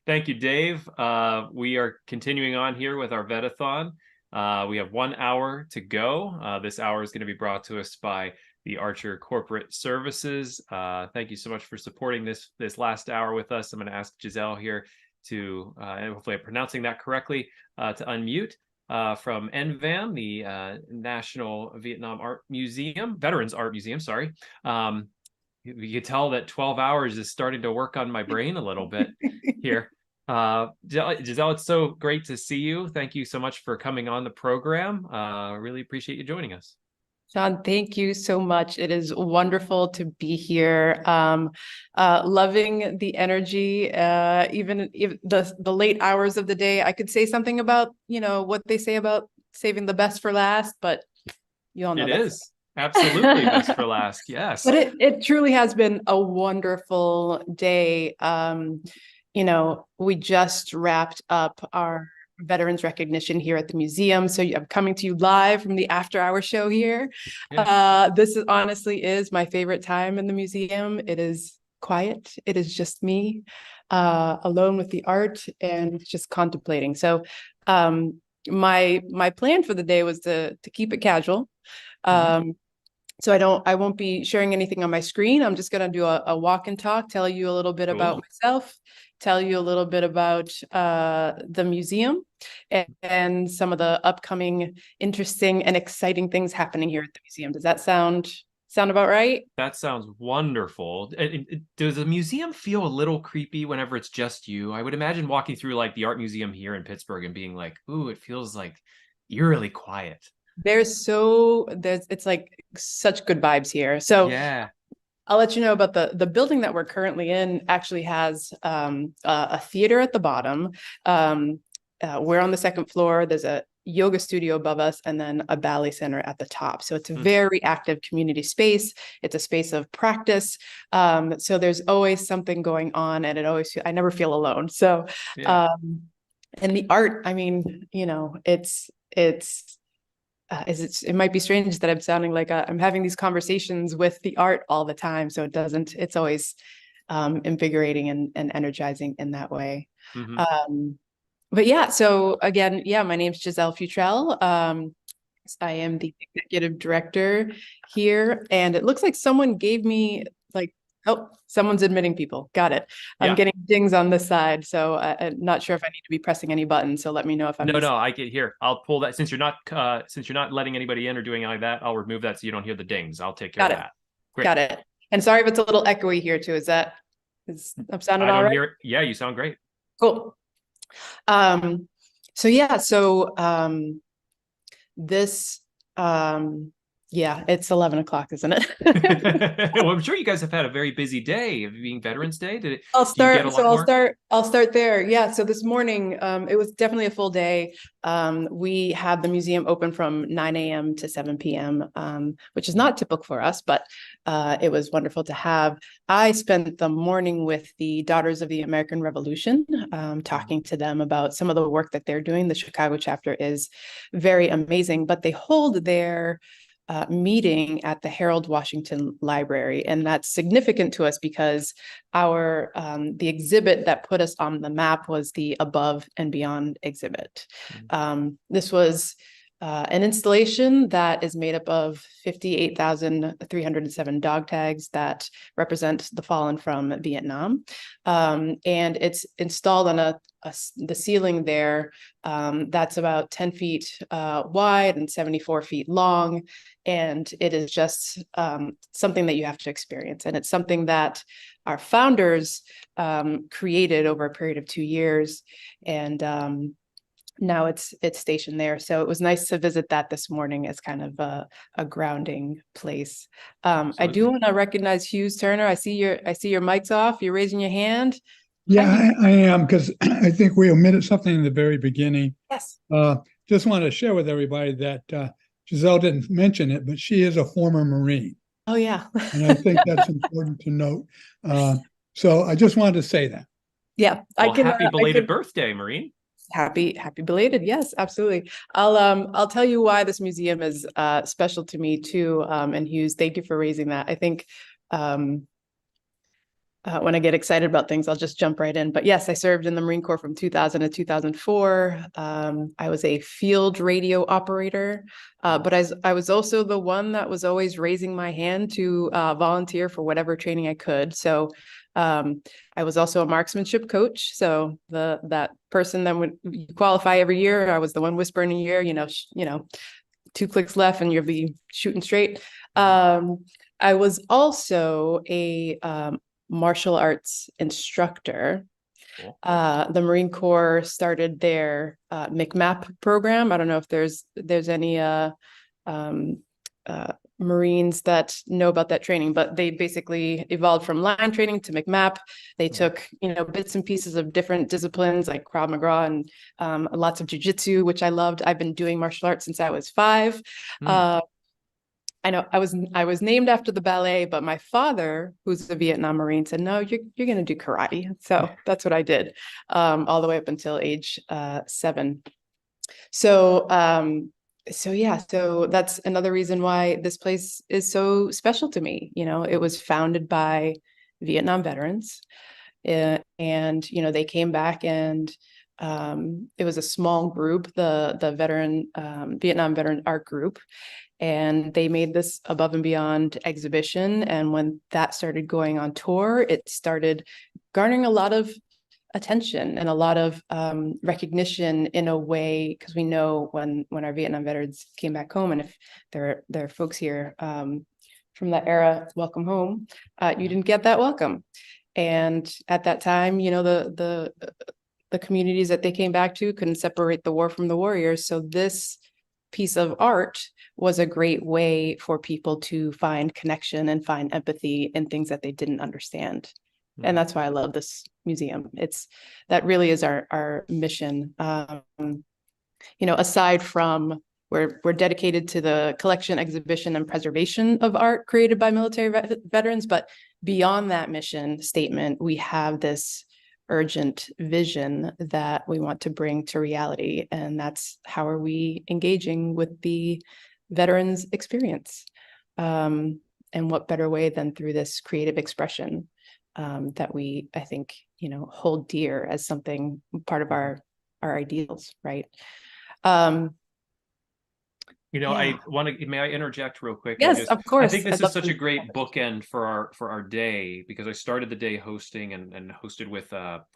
Thank you, Dave. We are continuing on here with our Vet-A-Thon. We have 1 hour to go. This hour is going to be brought to us by the Archer Corporate Services. Thank you so much for supporting this last hour with us. I'm going to ask Giselle here to, and hopefully I'm pronouncing that correctly, to unmute from NVAM, the National Vietnam Art Museum, Veterans Art Museum, sorry. You could tell that 12 hours is starting to work on my brain a little bit here. Giselle, it's so great to see you. Thank you so much for coming on the program. Really appreciate you joining us. John, thank you so much. It is wonderful to be here. Loving the energy, even if the late hours of the day. I could say something about, what they say about saving the best for last, but you all know it is absolutely best for last. Yes. But it truly has been a wonderful day. We just wrapped up our veterans recognition here at the museum. So I'm coming to you live from the after hour show here. Yeah. This honestly is my favorite time in the museum. It is quiet. It is just me alone with the art and just contemplating. So my plan for the day was to keep it casual. So I won't be sharing anything on my screen. I'm just going to do a walk and talk, tell you a little bit about myself, tell you a little bit about the museum and some of the upcoming interesting and exciting things happening here at the museum. Does that sound about right? That sounds wonderful. Does the museum feel a little creepy whenever it's just you? I would imagine walking through like the art museum here in Pittsburgh and being like, ooh, it feels like eerily quiet. It's like such good vibes here. So yeah, I'll let you know about the building that we're currently in. Actually has a theater at the bottom. We're on the second floor. There's a yoga studio above us and then a ballet center at the top. So it's a very active community space. It's a space of practice. So there's always something going on and I never feel alone. So, yeah. And the art, I mean, it might be strange that I'm sounding like I'm having these conversations with the art all the time. So it's always invigorating and energizing in that way. But yeah, so again, my name is Giselle Futtrell. I am the executive director here, and it looks like someone gave me someone's admitting people. Got it. I'm getting dings on this side, so I'm not sure if I need to be pressing any buttons. So let me know if I'm No, I get here. I'll pull that since you're not letting anybody in or doing any of that. I'll remove that so you don't hear the dings. I'll take care of that. Great. Got it. And sorry if it's a little echoey here too. I'm sounding all right? Yeah, you sound great. Cool. This it's 11 o'clock, isn't it? Well, I'm sure you guys have had a very busy day of being Veterans Day. I'll start there. Yeah. So this morning, it was definitely a full day. We had the museum open from 9 a.m. to 7 p.m., which is not typical for us, but it was wonderful to have. I spent the morning with the Daughters of the American Revolution, talking to them about some of the work that they're doing. The Chicago chapter is very amazing, but they hold their meeting at the Harold Washington Library. And that's significant to us because the exhibit that put us on the map was the Above and Beyond exhibit. This was an installation that is made up of 58,307 dog tags that represent the fallen from Vietnam. And it's installed on the ceiling there that's about 10 feet wide and 74 feet long. And it is just something that you have to experience. And it's something that our founders created over a period of 2 years. And now it's stationed there. So it was nice to visit that this morning as kind of a grounding place. I do want to recognize Hughes Turner. I see your mic's off. You're raising your hand. Yeah, I am, because I think we omitted something in the very beginning. Yes. Just want to share with everybody that Giselle didn't mention it, but she is a former Marine. Oh, yeah. And I think that's important to note. So I just wanted to say that. Yeah. Well, happy belated birthday, Marine. Happy belated. Yes, absolutely. I'll tell you why this museum is special to me too. And Hughes, thank you for raising that. I think when I get excited about things, I'll just jump right in. But yes, I served in the Marine Corps from 2000 to 2004. I was a field radio operator, but I was also the one that was always raising my hand to volunteer for whatever training I could. So I was also a marksmanship coach. So that person that would qualify every year, I was the one whispering in your ear, 2 clicks left and you'll be shooting straight. I was also a martial arts instructor. Cool. The Marine Corps started their MCMAP program. I don't know if there's any Marines that know about that training, but they basically evolved from line training to MCMAP. They took, bits and pieces of different disciplines like Krav Maga and lots of jujitsu, which I loved. I've been doing martial arts since I was 5. I know I was named after the ballet, but my father, who's a Vietnam Marine, said, no, you're going to do karate. So that's what I did all the way up until age 7. So that's another reason why this place is so special to me. It was founded by Vietnam veterans, and they came back, and it was a small group, the veteran Vietnam veteran art group. And they made this above and beyond exhibition. And when that started going on tour, it started garnering a lot of attention and a lot of recognition in a way, because we know when our Vietnam veterans came back home, and if there are folks here from that era, welcome home, you didn't get that welcome. And at that time, the communities that they came back to couldn't separate the war from the warriors. So this piece of art was a great way for people to find connection and find empathy in things that they didn't understand. And that's why I love this museum. That really is our mission. Aside from we're dedicated to the collection, exhibition, and preservation of art created by military veterans, but beyond that mission statement, we have this urgent vision that we want to bring to reality. And that's how are we engaging with the veterans experience? And what better way than through this creative expression that we, I think, hold dear as something part of our ideals, right? May I interject real quick? Yes, of course. I think this is such a great bookend for our day, because I started the day hosting and hosted with a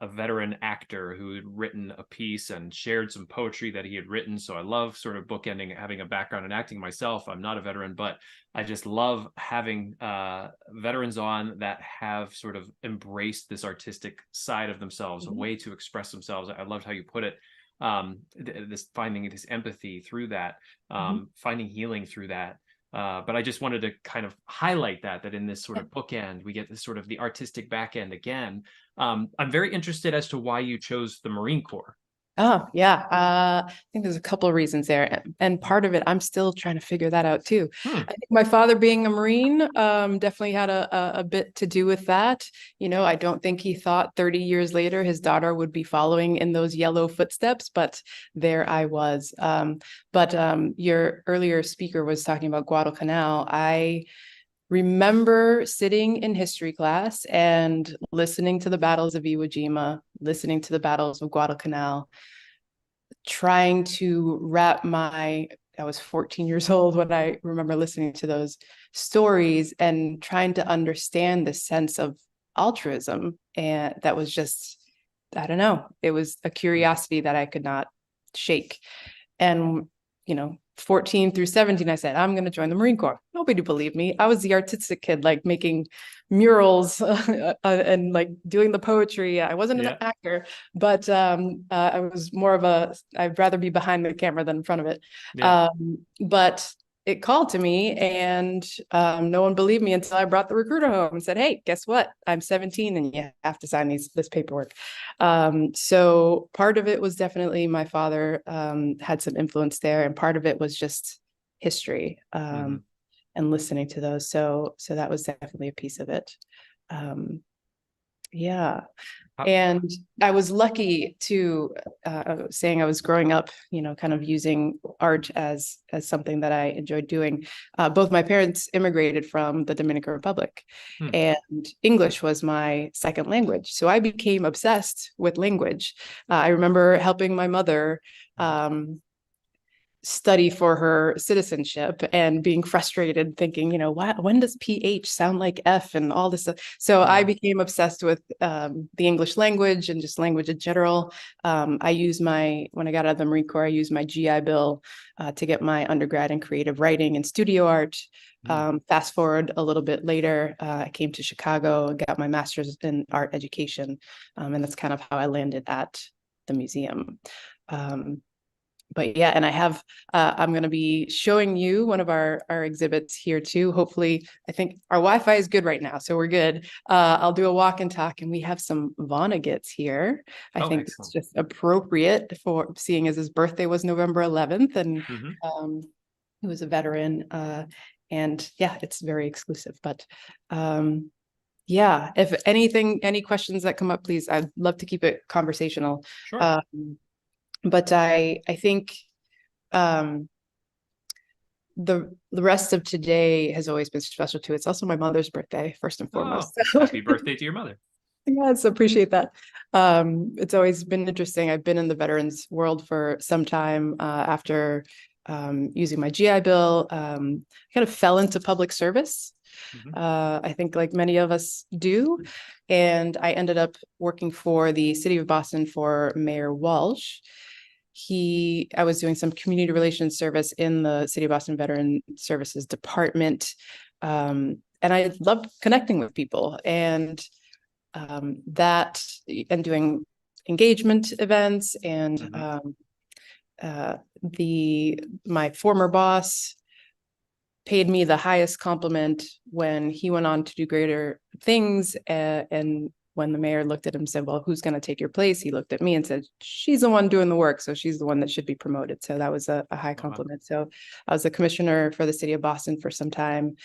veteran actor who had written a piece and shared some poetry that he had written. So I love sort of bookending, having a background in acting myself. I'm not a veteran, but I just love having veterans on that have sort of embraced this artistic side of themselves, a way to express themselves. I loved how you put it. Finding this empathy through that, finding healing through that. But I just wanted to kind of highlight that in this sort of bookend, we get this sort of the artistic back end again. I'm very interested as to why you chose the Marine Corps. Oh, yeah. I think there's a couple of reasons there. And part of it, I'm still trying to figure that out too. I think my father being a Marine definitely had a bit to do with that. I don't think he thought 30 years later his daughter would be following in those yellow footsteps, but there I was. But your earlier speaker was talking about Guadalcanal. I remember sitting in history class and listening to the battles of Iwo Jima, listening to the battles of Guadalcanal, trying to I was 14 years old when I remember listening to those stories and trying to understand the sense of altruism. And that was just, I don't know, it was a curiosity that I could not shake. And, 14 through 17, I said, I'm going to join the Marine Corps. Nobody believed me. I was the artistic kid, like making murals and like doing the poetry. I wasn't an actor, but I was more of I'd rather be behind the camera than in front of it. But it called to me, and no one believed me until I brought the recruiter home and said, hey, guess what? I'm 17 and you have to sign this paperwork. So part of it was definitely my father had some influence there, and part of it was just history and listening to those. So that was definitely a piece of it. Yeah. How- And I was lucky to saying I was growing up, kind of using art as something that I enjoyed doing. Both my parents immigrated from the Dominican Republic, Hmm. and English was my second language. So I became obsessed with language. I remember helping my mother study for her citizenship and being frustrated, thinking, when does PH sound like F and all this stuff. So I became obsessed with the English language and just language in general. When I got out of the Marine Corps, I used my GI Bill to get my undergrad in creative writing and studio art. Fast forward a little bit later, I came to Chicago and got my master's in art education. And that's kind of how I landed at the museum. But yeah, and I'm going to be showing you one of our exhibits here too. Hopefully, I think our Wi-Fi is good right now, so we're good. I'll do a walk and talk, and we have some Vonnegut's here. I think excellent. it's just appropriate for seeing as his birthday was November 11th, and he was a veteran. And yeah, it's very exclusive, but yeah, if any questions that come up, please, I'd love to keep it conversational. Sure. But I think the rest of today has always been special too. It's also my mother's birthday, first and foremost. So. Happy birthday to your mother. Yes, appreciate that. It's always been interesting. I've been in the veterans world for some time after using my GI Bill. Kind of fell into public service. I think like many of us do. And I ended up working for the city of Boston for Mayor Walsh. I was doing some community relations service in the City of Boston Veteran Services Department. And I loved connecting with people and doing engagement events. And my former boss paid me the highest compliment when he went on to do greater things. And when the mayor looked at him and said, well, who's going to take your place? He looked at me and said, she's the one doing the work. So she's the one that should be promoted. So that was a high compliment. So I was a commissioner for the city of Boston for some time.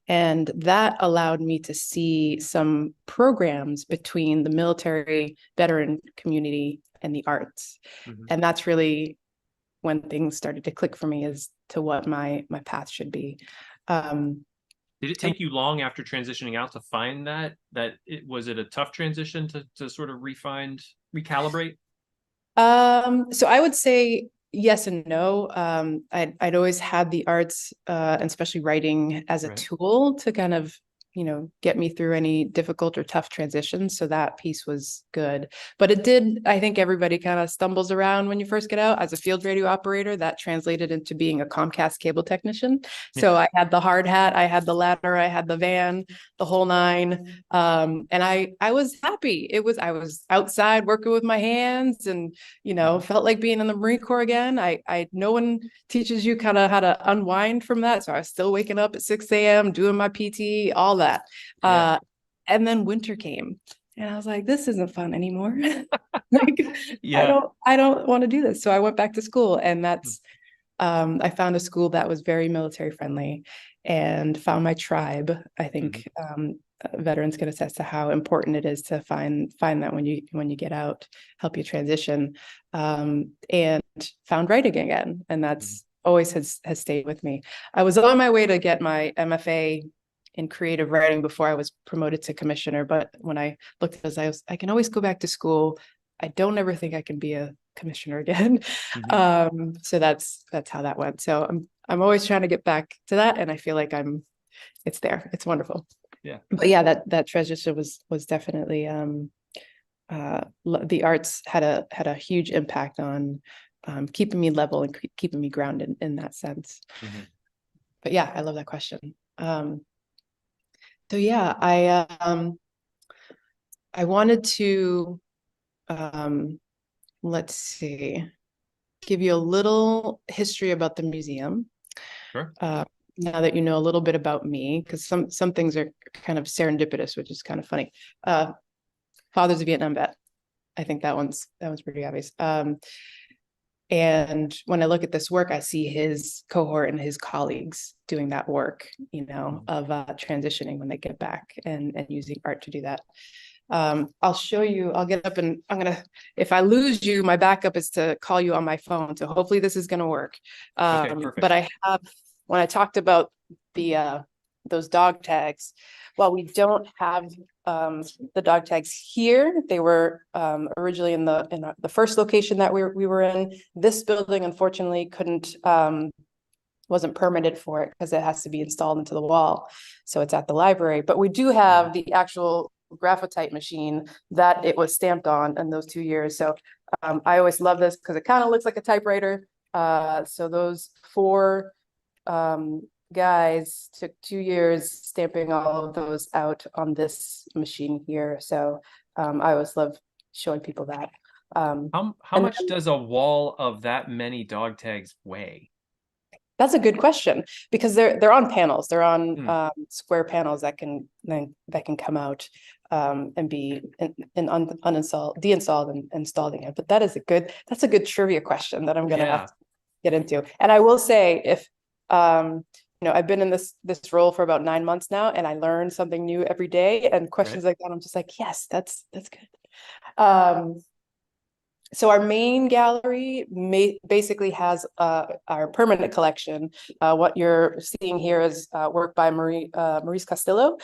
And that allowed me to see some programs between the military veteran community and the arts. And that's really when things started to click for me as to what my path should be. Did it take you long after transitioning out to find was it a tough transition to sort of recalibrate? So I would say yes and no. I'd always had the arts, and especially writing, as a tool to kind of get me through any difficult or tough transitions. So that piece was good. But it did, I think everybody kind of stumbles around when you first get out. As a field radio operator, that translated into being a Comcast cable technician. So I had the hard hat, I had the ladder, I had the van, the whole nine. And I was happy. I was outside working with my hands and, felt like being in the Marine Corps again. No one teaches you kind of how to unwind from that. So I was still waking up at 6 a.m., doing my PT, all that. And then winter came and I was like, this isn't fun anymore. I don't want to do this. So I went back to school, and that's I found a school that was very military friendly and found my tribe. I think veterans can attest to how important it is to find that when you get out, help you transition, and found writing again. And that's always has stayed with me. I was on my way to get my MFA in creative writing before I was promoted to commissioner. But when I looked at this, I can always go back to school. I don't ever think I can be a commissioner again. So that's how that went. So I'm always trying to get back to that. And I feel like it's there. It's wonderful. Yeah. But yeah, that transition was definitely, the arts had a huge impact on keeping me level and keeping me grounded in that sense. But yeah, I love that question. So yeah, I wanted to, let's see, give you a little history about the museum. Sure. Now that you know a little bit about me, because some things are kind of serendipitous, which is kind of funny. Father's a Vietnam vet. I think that one's pretty obvious. And when I look at this work, I see his cohort and his colleagues doing that work, of transitioning when they get back and using art to do that. I'll show you, I'll get up and if I lose you, my backup is to call you on my phone. So hopefully this is going to work. Okay, perfect. But I have, when I talked about the, those dog tags, while we don't have the dog tags here, they were originally in the first location that we were in. This building, unfortunately, wasn't permitted for it because it has to be installed into the wall. So it's at the library, but we do have the actual graphite machine that it was stamped on in those 2 years. So I always love this because it kind of looks like a typewriter. So those 4 guys took 2 years stamping all of those out on this machine here. So I always love showing people that. How much does a wall of that many dog tags weigh? That's a good question, because they're on panels. They're on square panels that can come out and be deinstalled and installed again. But that's a good trivia question that I'm gonna have to get into. And I will say, if I've been in this role for about 9 months now, and I learn something new every day, and questions like that, I'm just like, yes, that's good. So our main gallery basically has our permanent collection. What you're seeing here is work by Maurice Castillo,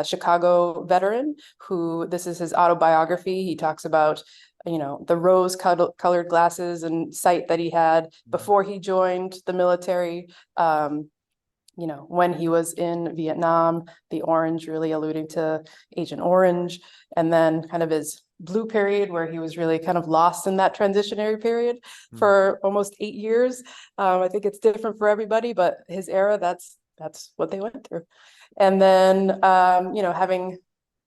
Chicago veteran, who this is his autobiography. He talks about, the rose-colored glasses and sight that he had before he joined the military. When he was in Vietnam, the orange really alluding to Agent Orange, and then kind of his blue period where he was really kind of lost in that transitionary period for almost 8 years. I think it's different for everybody, but his era, that's what they went through. And then,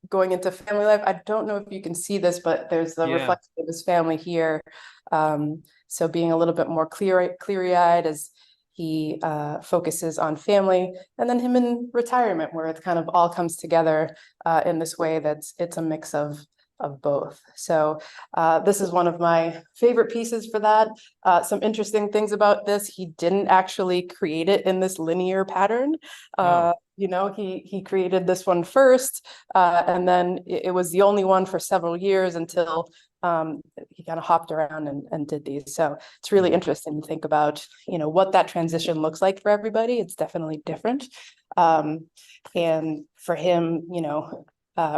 going into family life, I don't know if you can see this, but there's the reflection of his family here. So being a little bit more cleary-eyed as he focuses on family, and then him in retirement, where it kind of all comes together in this way it's a mix of both. So this is one of my favorite pieces for that. Some interesting things about this: he didn't actually create it in this linear pattern. He created this one first, and then it was the only one for several years until he kind of hopped around and did these. So it's really interesting to think about, what that transition looks like for everybody. It's definitely different. And for him,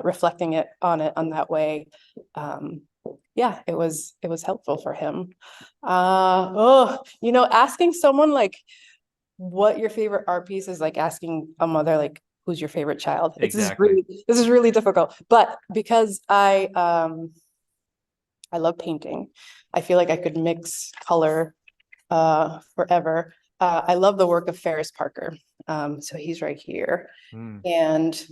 reflecting it on that way, it was helpful for him. Asking someone like what your favorite art piece is, like asking a mother like who's your favorite child. Exactly. This is really difficult, but because I love painting, I feel like I could mix color forever. I love the work of Ferris Parker. So he's right here. And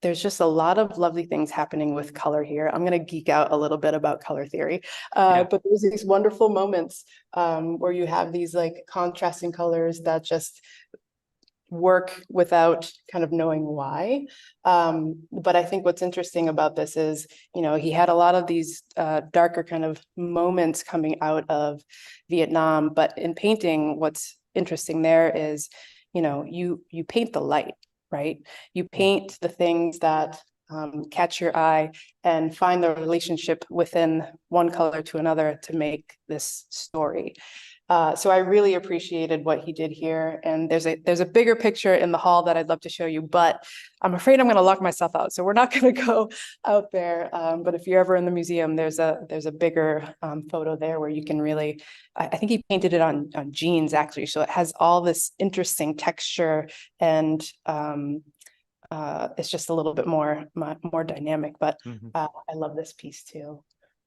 there's just a lot of lovely things happening with color here. I'm going to geek out a little bit about color theory, but there's these wonderful moments where you have these like contrasting colors that just work without kind of knowing why. But I think what's interesting about this is, he had a lot of these darker kind of moments coming out of Vietnam, but in painting, what's interesting there is, you paint the light, right? You paint the things that catch your eye and find the relationship within one color to another to make this story. So I really appreciated what he did here. And there's a bigger picture in the hall that I'd love to show you, but I'm afraid I'm going to lock myself out. So we're not going to go out there. But if you're ever in the museum, there's a bigger photo there where you can really, I think he painted it on jeans actually. So it has all this interesting texture, and it's just a little bit more dynamic, but I love this piece too.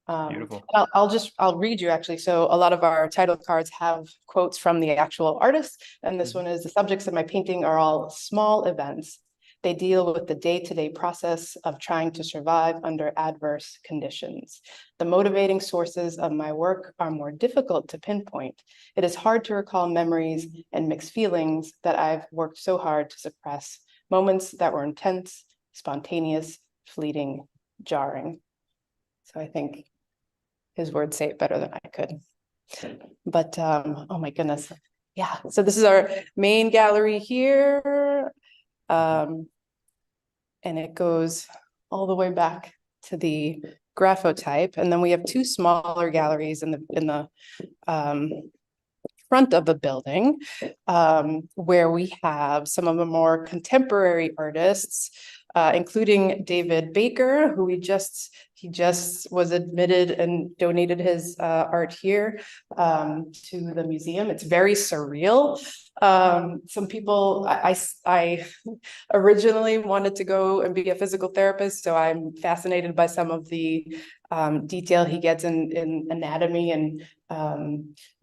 Beautiful. I'll read you actually. So a lot of our title cards have quotes from the actual artist. And this one is: the subjects of my painting are all small events. They deal with the day-to-day process of trying to survive under adverse conditions. The motivating sources of my work are more difficult to pinpoint. It is hard to recall memories and mixed feelings that I've worked so hard to suppress. Moments that were intense, spontaneous, fleeting, jarring. So I think his words say it better than I could. But oh my goodness. Yeah. So this is our main gallery here. And it goes all the way back to the graphotype. And then we have two smaller galleries in the front of the building, where we have some of the more contemporary artists, including David Baker, who he just was admitted and donated his art here to the museum. It's very surreal. Some people, I originally wanted to go and be a physical therapist, so I'm fascinated by some of the detail he gets in anatomy and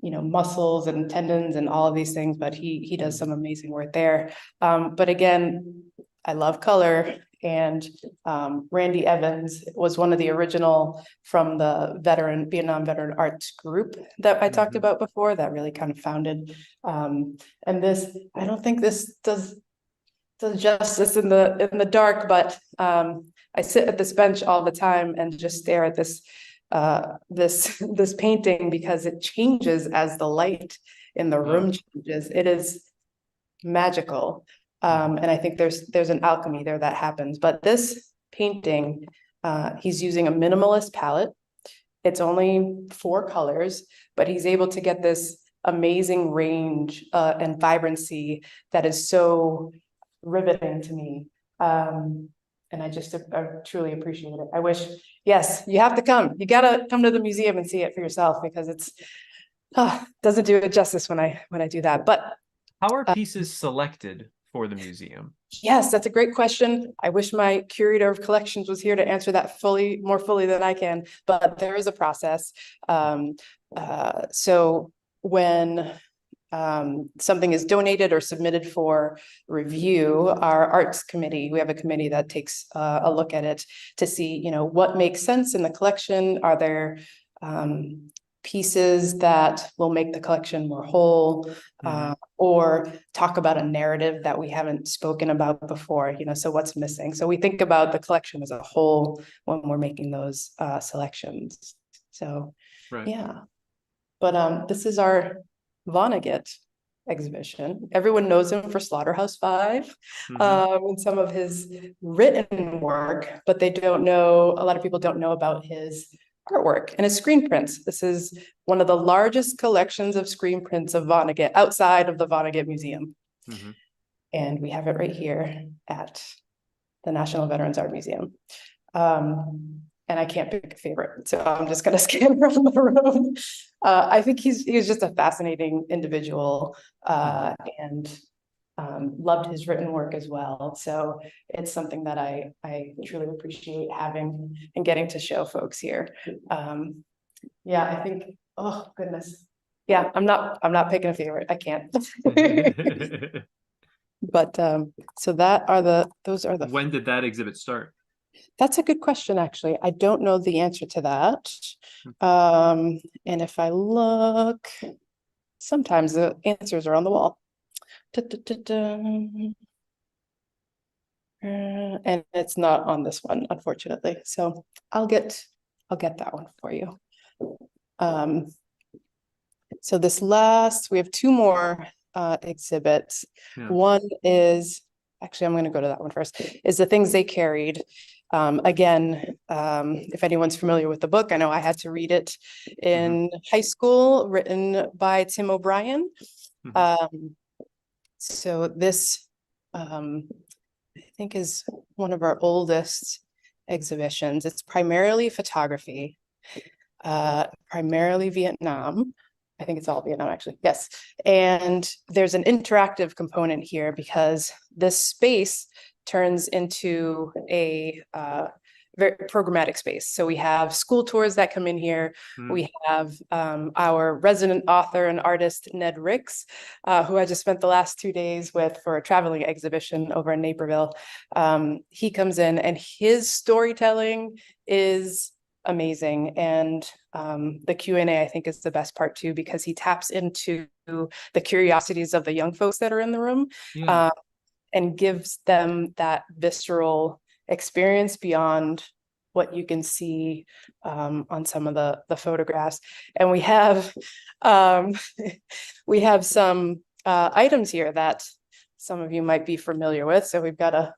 muscles and tendons and all of these things, but he does some amazing work there. But again, I love color, and Randy Evans was one of the original from the Vietnam veteran arts group that I talked about before, that really kind of founded. And this, I don't think this does justice in the dark, but I sit at this bench all the time and just stare at this this painting, because it changes as the light in the room changes. It is magical. And I think there's an alchemy there that happens. But this painting, he's using a minimalist palette. It's only 4 colors, but he's able to get this amazing range and vibrancy that is so riveting to me. And I truly appreciate it. I wish, yes, you have to come. You gotta come to the museum and see it for yourself, because it's doesn't do it justice when I do that. But how are pieces selected for the museum? Yes, that's a great question. I wish my curator of collections was here to answer that more fully than I can, but there is a process. So when something is donated or submitted for review, our arts committee, we have a committee that takes a look at it to see, what makes sense in the collection. Are there pieces that will make the collection more whole, or talk about a narrative that we haven't spoken about before, so what's missing. So we think about the collection as a whole when we're making those selections. So, yeah. But this is our Vonnegut exhibition. Everyone knows him for Slaughterhouse-Five, and some of his written work, but a lot of people don't know about his artwork and his screen prints. This is one of the largest collections of screen prints of Vonnegut outside of the Vonnegut Museum. And we have it right here at the National Veterans Art Museum. And I can't pick a favorite, so I'm just going to scan around the room. I think he's just a fascinating individual, and loved his written work as well. So it's something that I truly appreciate having and getting to show folks here. Yeah, I think, oh goodness. Yeah, I'm not picking a favorite. I can't. But so those are the. When did that exhibit start? That's a good question, actually. I don't know the answer to that. And if I look, sometimes the answers are on the wall. And it's not on this one, unfortunately. So I'll get that one for you. So we have 2 more exhibits. One is, actually, I'm going to go to that one first, is the things they carried. Again, if anyone's familiar with the book, I know I had to read it in high school, written by Tim O'Brien. So this, I think, is one of our oldest exhibitions. It's primarily photography, primarily Vietnam. I think it's all Vietnam, actually. Yes. And there's an interactive component here, because this space turns into a very programmatic space. So we have school tours that come in here. We have our resident author and artist, Ned Ricks, who I just spent the last 2 days with for a traveling exhibition over in Naperville. He comes in, and his storytelling is amazing. And the Q&A, I think, is the best part too, because he taps into the curiosities of the young folks that are in the room, and gives them that visceral experience beyond what you can see on some of the photographs. And we have some items here that some of you might be familiar with. So we've got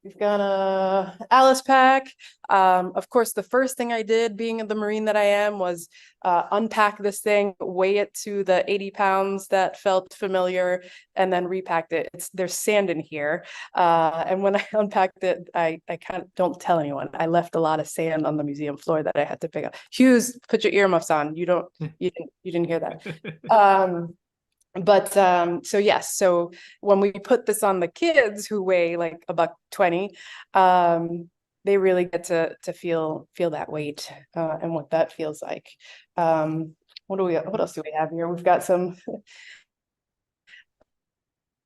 We've got a Alice pack. Of course, the first thing I did, being the Marine that I am, was unpack this thing, weigh it to the 80 pounds that felt familiar, and then repacked it. There's sand in here. And when I unpacked it, I kind of don't tell anyone. I left a lot of sand on the museum floor that I had to pick up. Hughes, put your earmuffs on. You didn't hear that. So yes, so when we put this on the kids who weigh like $120, they really get to feel that weight and what that feels like. What else do we have here? We've got some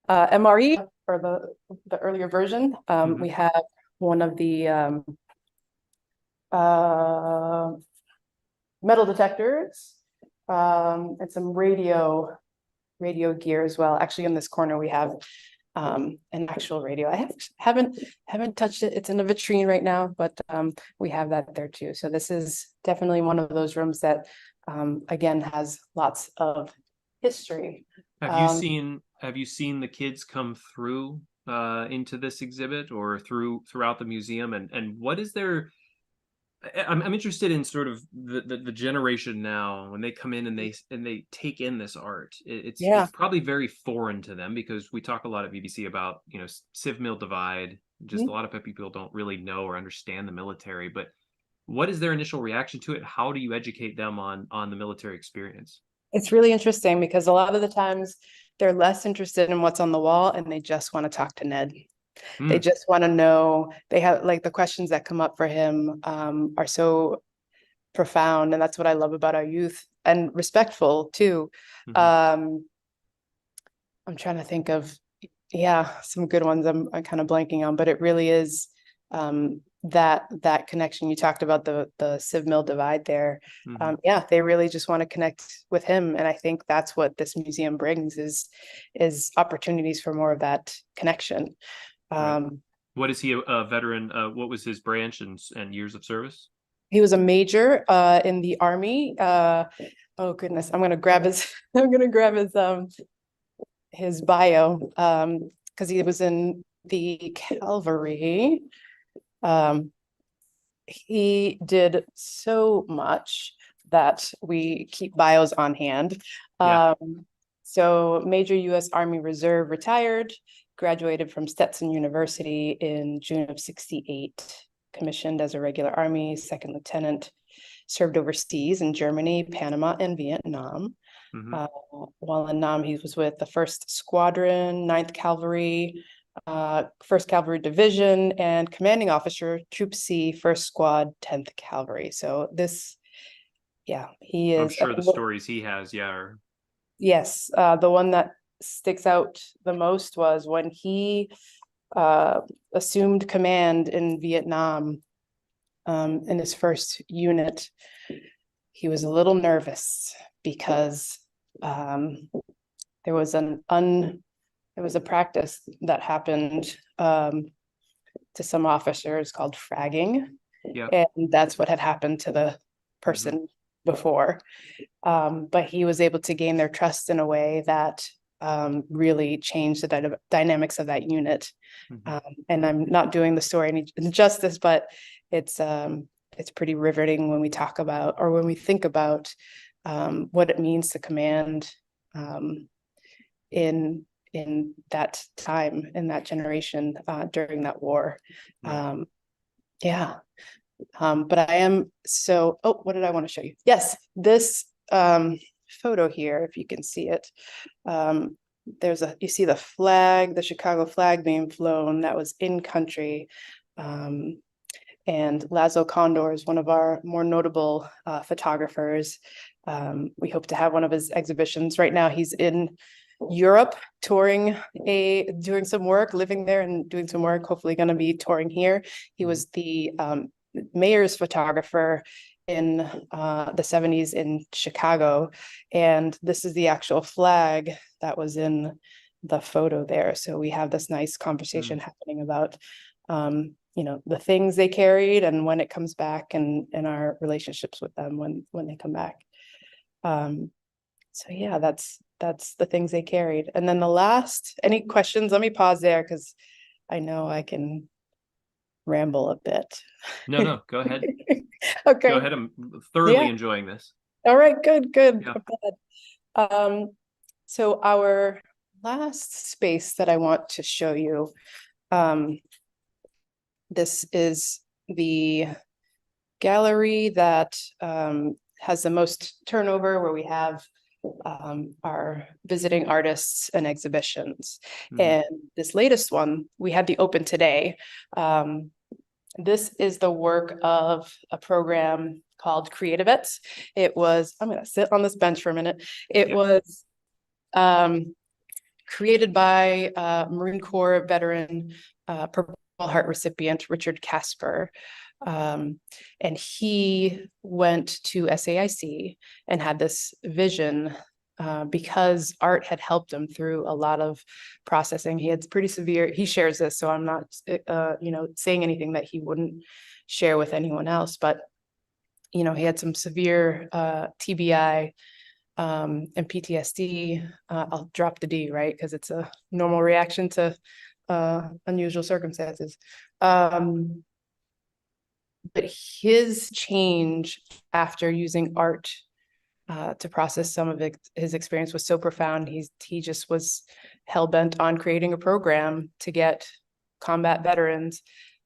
MRE, or the earlier version. We have one of the metal detectors and some radio gear as well. Actually, in this corner we have an actual radio. I haven't touched it. It's in a vitrine right now, but we have that there too. So this is definitely one of those rooms that again has lots of history. Have you seen the kids come through into this exhibit or throughout the museum, and what is their I'm interested in sort of the generation now when they come in and they take in this art. It's probably very foreign to them because we talk a lot at BBC about, civ mil divide. Just a lot of people don't really know or understand the military. But what is their initial reaction to it? How do you educate them on the military experience? It's really interesting because a lot of the times they're less interested in what's on the wall and they just want to talk to Ned. They just want to know. They have like the questions that come up for him are so profound, and that's what I love about our youth, and respectful too. I'm trying to think of some good ones I'm kind of blanking on, but it really is that connection. You talked about the civ mil divide there. They really just want to connect with him, and I think that's what this museum brings is opportunities for more of that connection. Right. What is he a veteran? What was his branch and years of service? He was a major in the Army. Oh goodness, I'm gonna grab his bio because he was in the cavalry. He did so much that we keep bios on hand. So Major U.S. Army Reserve, retired, graduated from Stetson University in June of '68, commissioned as a regular Army second lieutenant, served overseas in Germany, Panama, and Vietnam. While in Nam, he was with the 1st Squadron, 9th Cavalry, 1st Cavalry Division, and commanding officer, Troop C, 1st Squad, 10th Cavalry. So this, he is. I'm sure the stories he has, Yes, the one that sticks out the most was when he assumed command in Vietnam in his first unit. He was a little nervous because there was a practice that happened to some officers called fragging, and that's what had happened to the person before. But he was able to gain their trust in a way that really changed the dynamics of that unit. And I'm not doing the story any justice, but it's pretty riveting when we talk about, or when we think about what it means to command in that time, in that generation, during that war. But I am so, what did I want to show you? Yes, this photo here, if you can see it. You see the flag, the Chicago flag being flown. That was in country. And Laszlo Condor is one of our more notable photographers. We hope to have one of his exhibitions. Right now he's in Europe doing some work, living there and doing some work, hopefully going to be touring here. He was the mayor's photographer in the 70s in Chicago, and this is the actual flag that was in the photo there. So we have this nice conversation happening about the things they carried and when it comes back, and our relationships with them when they come back. That's the things they carried. And then the last, any questions? Let me pause there because I know I can ramble a bit. No, go ahead. Okay. Go ahead. I'm thoroughly Yeah. enjoying this. All right, good. Yeah. I'm glad. So our last space that I want to show you, this is the gallery that has the most turnover, where we have our visiting artists and exhibitions. Mhm. And this latest one, we had the open today. This is the work of a program called Creative Vets. It was, I'm going to sit on this bench for a minute. It Yeah. was created by Marine Corps veteran, Purple Heart recipient, Richard Casper. And he went to SAIC and had this vision because art had helped him through a lot of processing. He had pretty severe, he shares this, so I'm not, saying anything that he wouldn't share with anyone else, but, he had some severe TBI and PTSD. I'll drop the D, right? Because it's a normal reaction to unusual circumstances. But his change after using art to process some of his experience was so profound. He just was hell-bent on creating a program to get combat veterans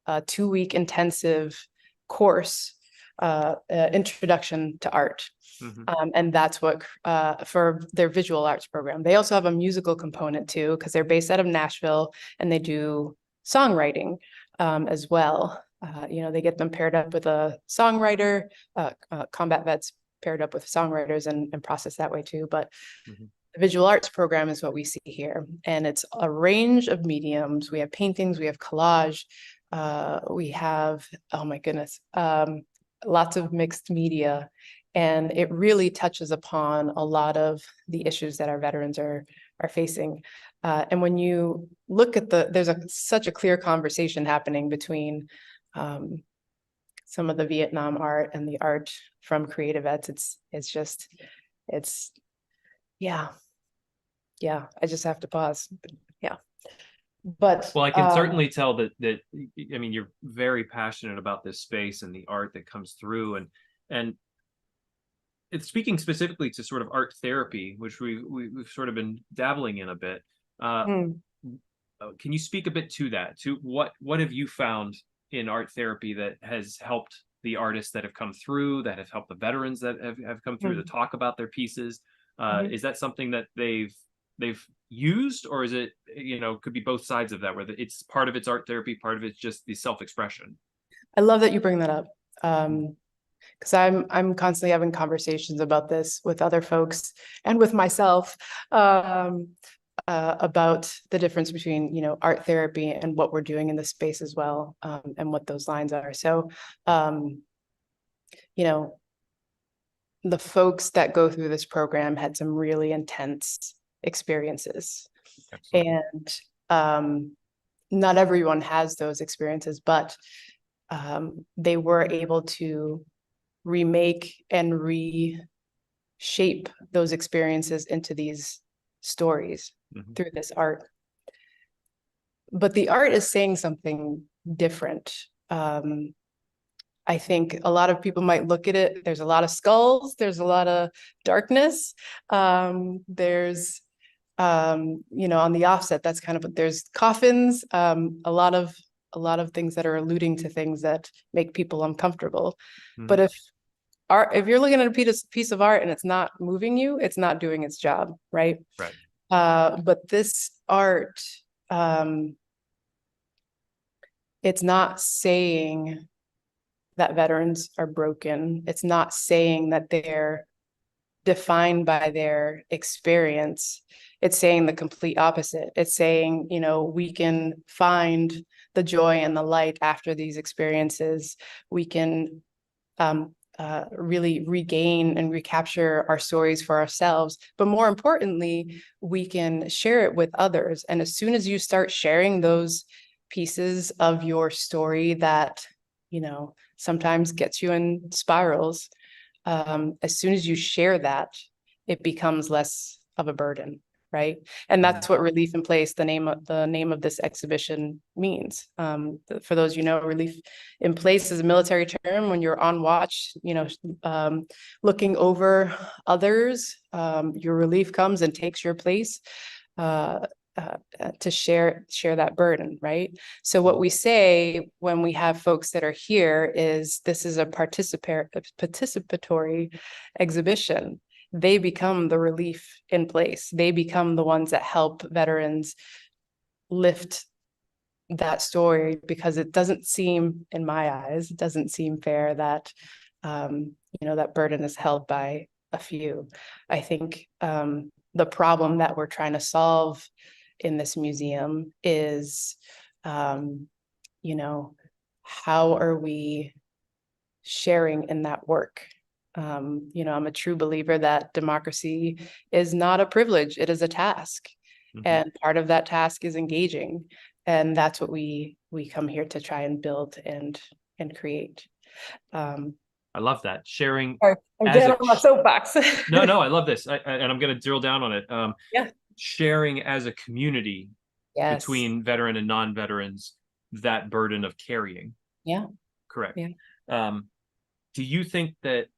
a 2-week intensive course, introduction to art. And that's what for their visual arts program. They also have a musical component too, because they're based out of Nashville, and they do songwriting as well. They get them paired up with a songwriter, combat vets paired up with songwriters and process that way too. But the visual arts program is what we see here. And it's a range of mediums. We have paintings, we have collage, we have, oh my goodness, lots of mixed media. And it really touches upon a lot of the issues that our veterans are facing. And when you look at there's such a clear conversation happening between some of the Vietnam art and the art from Creative Vets. Yeah. I just have to pause. Yeah. But well, I can certainly tell that I mean, you're very passionate about this space and the art that comes through, and it's speaking specifically to sort of art therapy, which we've sort of been dabbling in a bit. Can you speak a bit to that? To what have you found in art therapy that has helped the artists that have come through, that have helped the veterans that have come through to talk about their pieces? Is that something that they've used, or is it, could be both sides of that, where it's part of it's art therapy, part of it's just the self-expression? I love that you bring that up. Because I'm constantly having conversations about this with other folks and with myself, about the difference between, art therapy and what we're doing in the space as well, and what those lines are. So, the folks that go through this program had some really intense experiences. Absolutely. And not everyone has those experiences, but they were able to remake and reshape those experiences into these stories through this art. But the art is saying something different. I think a lot of people might look at it, there's a lot of skulls, there's a lot of darkness. There's, on the offset, that's kind of, there's coffins, a lot of things that are alluding to things that make people uncomfortable. But if you're looking at a piece of art and it's not moving you, it's not doing its job, right? Right. But this art, it's not saying that veterans are broken. It's not saying that they're defined by their experience. It's saying the complete opposite. It's saying, we can find the joy and the light after these experiences. We can really regain and recapture our stories for ourselves. But more importantly, we can share it with others. And as soon as you start sharing those pieces of your story that, sometimes gets you in spirals, as soon as you share that, it becomes less of a burden, right? And that's what relief in place, the name of this exhibition means. For those, relief in place is a military term when you're on watch, looking over others, your relief comes and takes your place. To share that burden, right? So what we say when we have folks that are here is this is a participatory exhibition. They become the relief in place. They become the ones that help veterans lift that story, because it doesn't seem, in my eyes, it doesn't seem fair that that burden is held by a few. I think the problem that we're trying to solve in this museum is, how are we sharing in that work? I'm a true believer that democracy is not a privilege, it is a task. And part of that task is engaging. And that's what we come here to try and build and create. I love that. Sharing. I'm getting on my soapbox. No, I love this. And I'm going to drill down on it. Yeah. Sharing as a community between veteran and non-veterans, that burden of carrying. Yeah. Correct. Yeah. Do you think that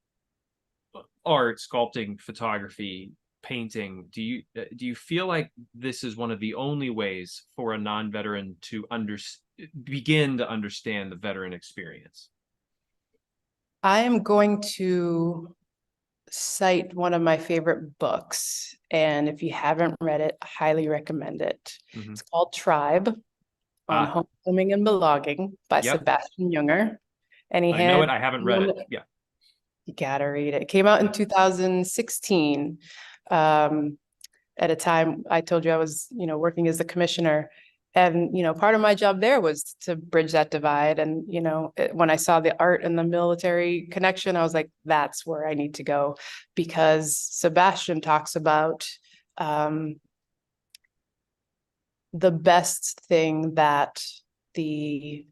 art, sculpting, photography, painting, do you feel like this is one of the only ways for a non-veteran to begin to understand the veteran experience? I am going to cite one of my favorite books, and if you haven't read it, I highly recommend it. It's called Tribe on Homecoming and Belonging by Sebastian Junger. And I know it. I haven't read it. Yeah. You gotta read it. It came out in 2016. At a time I told you I was, working as the commissioner. And, part of my job there was to bridge that divide. And, when I saw the art and the military connection, I was like, that's where I need to go, because Sebastian talks about the best thing that the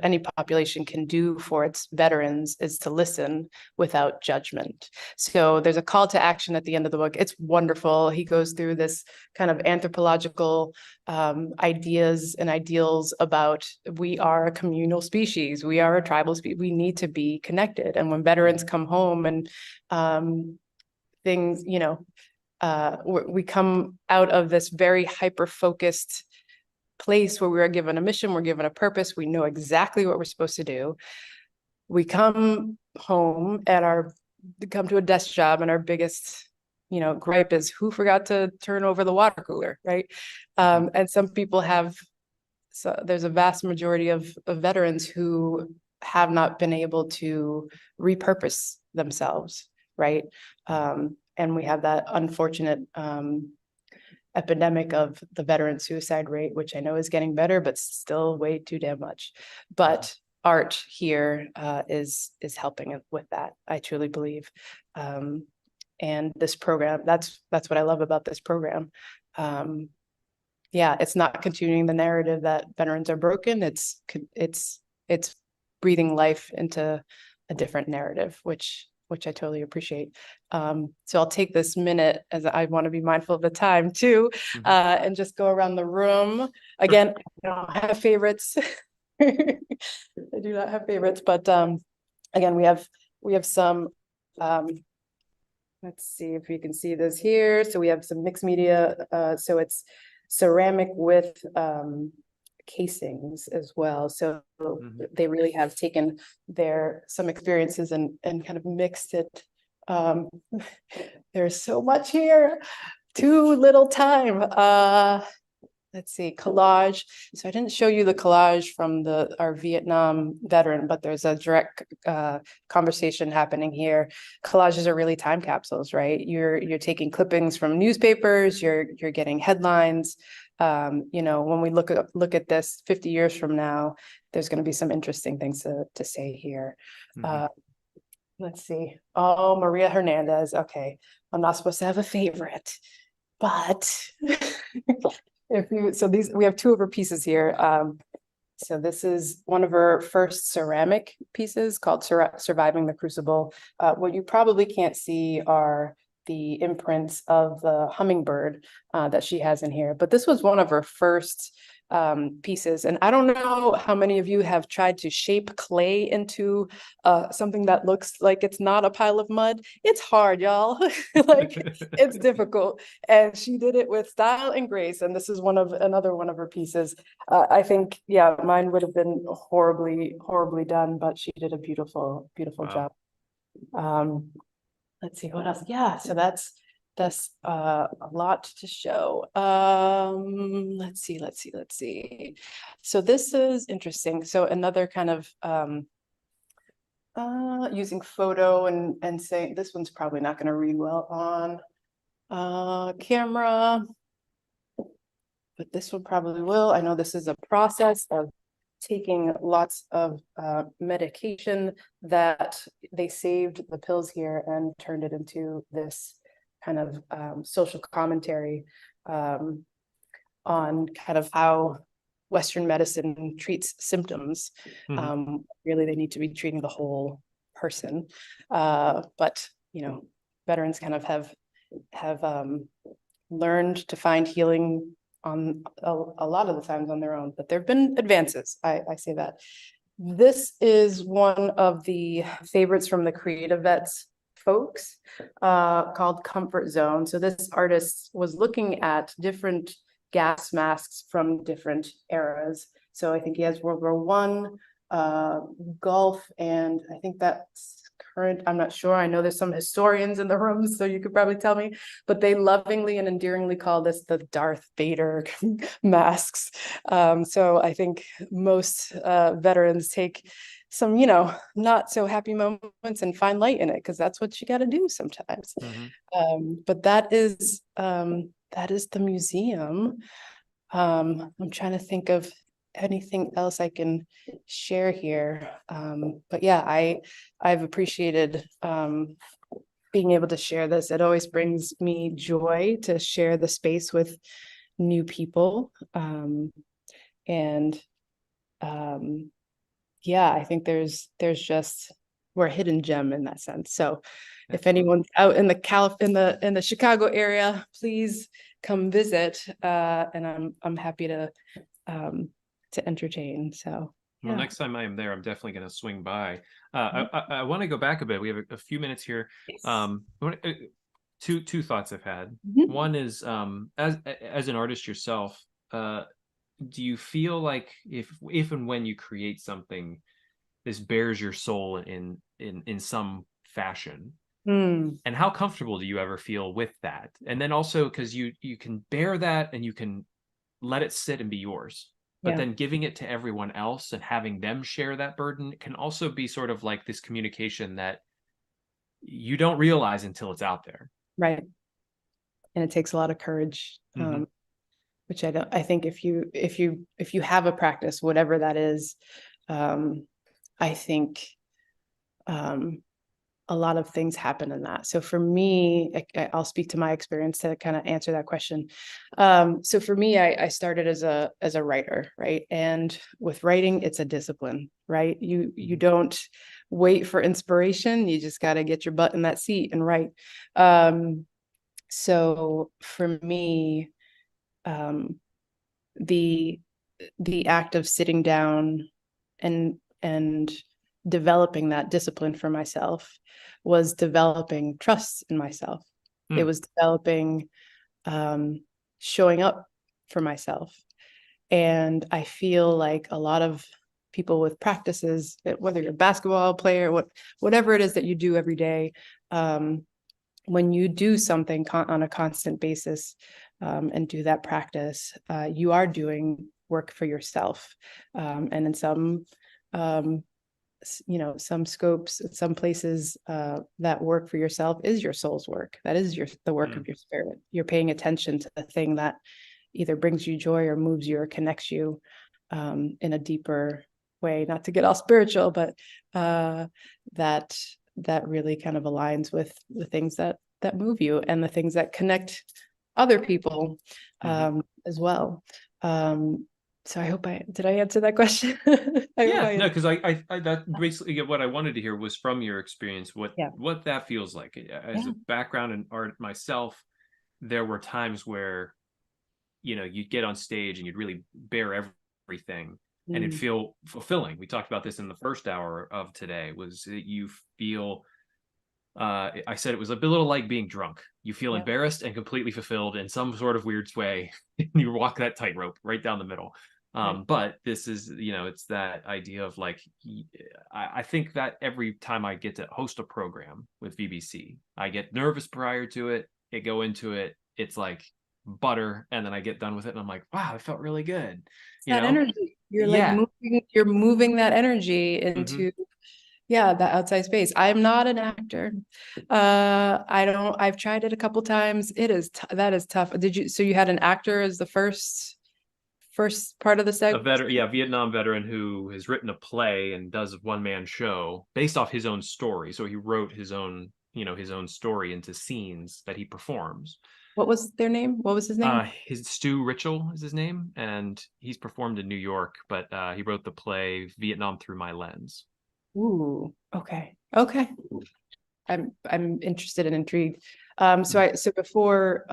any population can do for its veterans is to listen without judgment. So there's a call to action at the end of the book. It's wonderful. He goes through this kind of anthropological ideas and ideals about, we are a communal species, we are a tribal species, we need to be connected. And when veterans come home and things, we come out of this very hyper-focused place where we are given a mission, we're given a purpose, we know exactly what we're supposed to do. We come home and come to a desk job, and our biggest, gripe is who forgot to turn over the water cooler, right? And some people there's a vast majority of veterans who have not been able to repurpose themselves, right? And we have that unfortunate epidemic of the veteran suicide rate, which I know is getting better, but still way too damn much. But art here is helping with that, I truly believe. And this program, that's what I love about this program. It's not continuing the narrative that veterans are broken. It's breathing life into a different narrative, which I totally appreciate. So I'll take this minute, as I want to be mindful of the time too, and just go around the room. Again, I don't have favorites. I do not have favorites, but again, we have some, let's see if you can see this here. So we have some mixed media. So it's ceramic with casings as well. So they really have taken some experiences and kind of mixed it. There's so much here, too little time. Let's see, collage. So I didn't show you the collage from our Vietnam veteran, but there's a direct conversation happening here. Collages are really time capsules, right? You're taking clippings from newspapers, you're getting headlines. When we look at this 50 years from now, there's going to be some interesting things to say here. Let's see. Oh, Maria Hernandez. Okay. I'm not supposed to have a favorite, but we have two of her pieces here. So this is one of her first ceramic pieces called Surviving the Crucible. What you probably can't see are the imprints of the hummingbird that she has in here. But this was one of her first pieces. And I don't know how many of you have tried to shape clay into something that looks like it's not a pile of mud. It's hard, y'all. Like, it's difficult. And she did it with style and grace. And this is another one of her pieces. I think, yeah, mine would have been horribly, horribly done, but she did a beautiful, beautiful Wow. job. Let's see what else. Yeah, so that's a lot to show. Let's see. So this is interesting. So another kind of using photo and saying this one's probably not going to read well on camera, but this one probably will. I know this is a process of taking lots of medication that they saved the pills here and turned it into this kind of social commentary on kind of how Western medicine treats symptoms. Really, they need to be treating the whole person. But, you know, veterans kind of have learned to find healing on a lot of the times on their own, but there have been advances. I say that. This is one of the favorites from the Creative Vets folks called Comfort Zone. So this artist was looking at different gas masks from different eras. So I think he has World War I, Gulf, and I think that's current. I'm not sure. I know there's some historians in the room, so you could probably tell me, but they lovingly and endearingly call this the Darth Vader masks. So I think most veterans take some, you know, not so happy moments and find light in it, because that's what you got to do sometimes. But that is the museum. I'm trying to think of anything else I can share here. But yeah, I've appreciated being able to share this. It always brings me joy to share the space with new people. Yeah, I think there's just, we're a hidden gem in that sense. So if anyone's out in the Chicago area, please come visit. And I'm happy to entertain. So well, next time I am there, I'm definitely going to swing by. I want to go back a bit. We have a few minutes here. Two thoughts I've had. One is as an artist yourself, do you feel like if and when you create something, this bears your soul in some fashion? And how comfortable do you ever feel with that? And then also, because you can bear that and you can let it sit and be yours, but then giving it to everyone else and having them share that burden can also be sort of like this communication that you don't realize until it's out there. Right. And it takes a lot of courage. Which I think if you have a practice, whatever that is, I think a lot of things happen in that. So for me, I'll speak to my experience to kind of answer that question. So for me, I started as a writer, right? And with writing, it's a discipline, right? You don't wait for inspiration. You just got to get your butt in that seat and write. So for me, the act of sitting down and developing that discipline for myself was developing trust in myself. It was developing showing up for myself. And I feel like a lot of people with practices, whether you're a basketball player, whatever it is that you do every day, when you do something on a constant basis and do that practice, you are doing work for yourself. And in some some scopes, some places, that work for yourself is your soul's work. That is the work of your spirit. You're paying attention to the thing that either brings you joy or moves you or connects you in a deeper way. Not to get all spiritual, but that really kind of aligns with the things that move you and the things that connect other people as well. So I hope did I answer that question? I hope Yeah, I, no, because I that basically what I wanted to hear was from your experience, yeah, what that feels like. As yeah, a background in art myself, there were times where, you'd get on stage and you'd really bear everything and it'd mm, feel fulfilling. We talked about this in the first hour of today, was that you feel, I said it was a little like being drunk. You feel yeah, embarrassed and completely fulfilled in some sort of weird way. You walk that tightrope right down the middle. right. But this is, it's that idea of like, I think that every time I get to host a program with VBC, I get nervous prior to it. I go into it, it's like butter, and then I get done with it, and I'm like, wow, it felt really good. It's that energy. You're like Yeah. you're moving that energy Hmm. into, yeah, that outside space. I'm not an actor. I've tried it a couple times. That is tough. So you had an actor as the first part of the A segment? veteran, yeah, Vietnam veteran who has written a play and does a one-man show based off his own story. So he wrote his own story into scenes that he performs. What was their name? What was his name? His Stu Ritchell is his name, and he's performed in New York, but he wrote the play Vietnam Through My Lens. Ooh, okay. Okay. I'm interested and intrigued. So before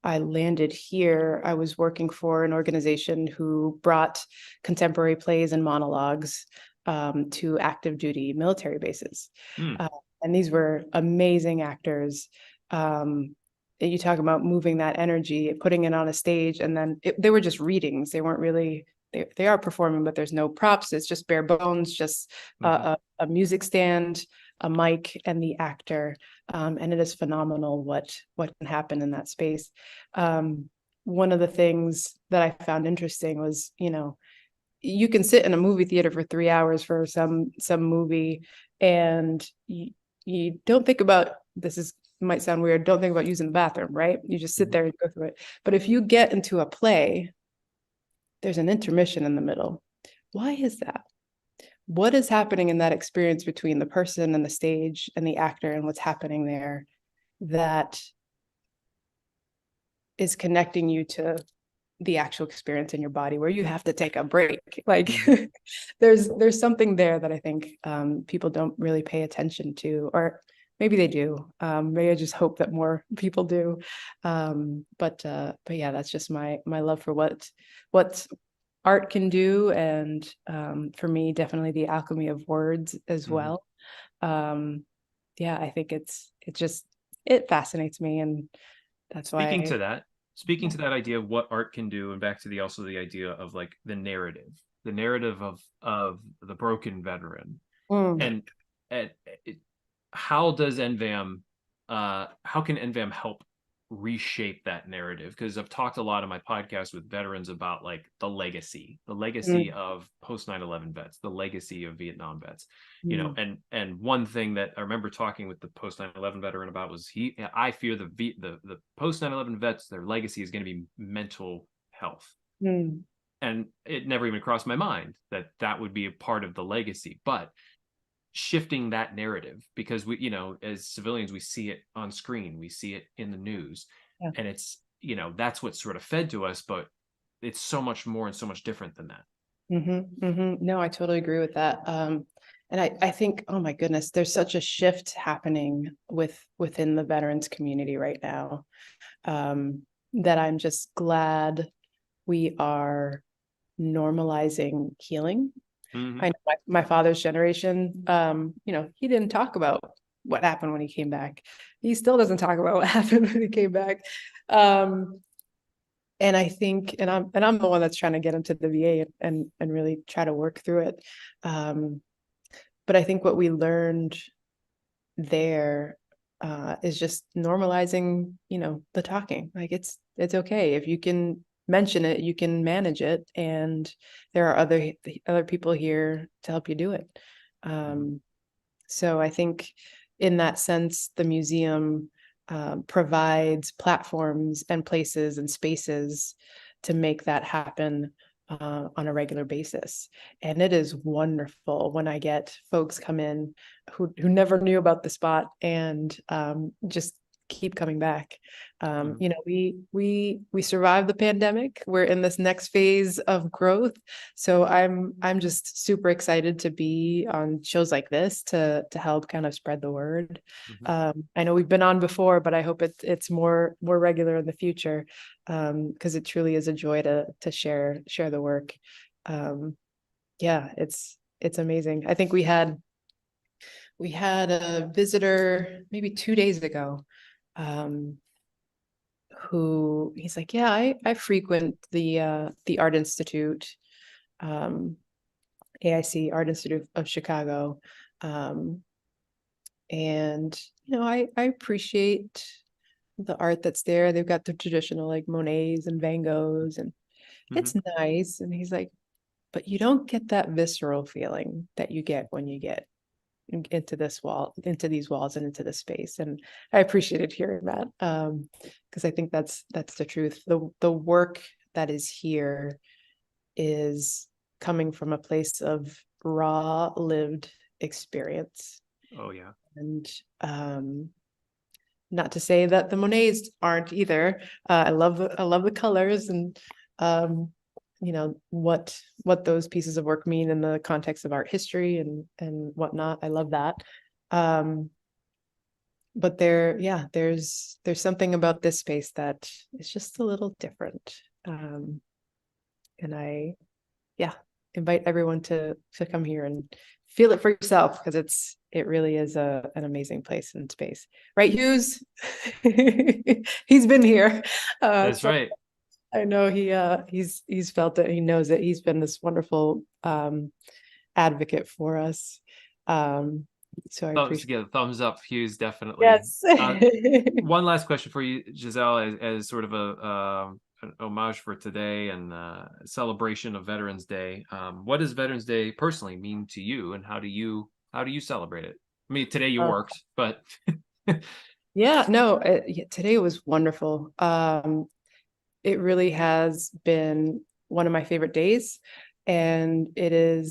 I landed here, I was working for an organization who brought contemporary plays and monologues to active duty military bases. Mm. Uh, and these were amazing actors. Um, you talk about moving that energy, putting it on a stage, and then they were just readings. They weren't really, they are performing, but there's no props. It's just bare bones, just Hmm. a music stand, a mic, and the actor. And it is phenomenal what can happen in that space. One of the things that I found interesting was, you can sit in a movie theater for 3 hours for some movie, and you don't think about, this is might sound weird, don't think about using the bathroom, right? You just sit there and go through it. But if you get into a play, there's an intermission in the middle. Why is that? What is happening in that experience between the person and the stage and the actor, and what's happening there that is connecting you to the actual experience in your body, where you have to take a break? Like Hmm. there's something there that I think people don't really pay attention to, or maybe they do. Maybe I just hope that more people do. But yeah, that's just my love for what art can do, and for me, definitely the alchemy of words as Hmm. well. Um, yeah, I think it fascinates me, and that's Speaking why. to that, speaking Yeah. to that idea of what art can do, and back to the idea of like the narrative of the broken veteran, Mm, and at, how does NVAM, how can NVAM help reshape that narrative? Because I've talked a lot on my podcast with veterans about like the legacy mm, of post 9/11 vets, the legacy of Vietnam vets, mm, and one thing that I remember talking with the post 9/11 veteran about was I fear the post 9/11 vets, their legacy is going to be mental health. mm. And it never even crossed my mind that that would be a part of the legacy, but shifting that narrative, because we, as civilians, we see it on screen, we see it in the news, Yeah. and it's, that's what's sort of fed to us, but it's so much more and so much different than that. No, I totally agree with that. And I think, oh my goodness, there's such a shift happening within the veterans community right now, that I'm just glad we are normalizing healing. I Hmm. know my father's generation, he didn't talk about what happened when he came back. He still doesn't talk about what happened when he came back. Um, and I think, and I'm the one that's trying to get him to the VA and really try to work through it. Um, but I think what we learned there is just normalizing, the talking. Like it's okay if you can mention it, you can manage it, and there are other people here to help you do it. Um, so I think in that sense, the museum provides platforms and places and spaces to make that happen on a regular basis. And it is wonderful when I get folks come in who never knew about the spot, and just keep coming back. Mhm. You know, we survived the pandemic. We're in this next phase of growth. So I'm just super excited to be on shows like this to help kind of spread the word. Mhm. I know we've been on before, but I hope it's more regular in the future, because it truly is a joy to share the work. Yeah, it's amazing. I think we had a visitor maybe 2 days ago, who he's like, yeah, I frequent the Art Institute, um, AIC Art Institute of Chicago. And I appreciate the art that's there. They've got the traditional like Monets and Van Goghs, and it's Mhm. nice. And he's like, but you don't get that visceral feeling that you get when you get into these walls and into this space. And I appreciated hearing that, because I think that's the truth. The work that is here is coming from a place of raw lived experience. Oh yeah. And not to say that the Monets aren't either. I love the colors, and what those pieces of work mean in the context of art history and whatnot. I love that. But there's something about this space that is just a little different. And I invite everyone to come here and feel it for yourself, because it really is an amazing place and space, right, Hughes? He's been here, That's so right. I know he's felt it. He knows it. He's been this wonderful advocate for us. So I Thumbs appreciate. together, thumbs up, Hughes, definitely. Yes. One last question for you, Giselle, as sort of an homage for today and celebration of Veterans Day. What does Veterans Day personally mean to you, and how do you celebrate it? I mean, today you worked, but Yeah, no, today was wonderful. It really has been one of my favorite days, and it is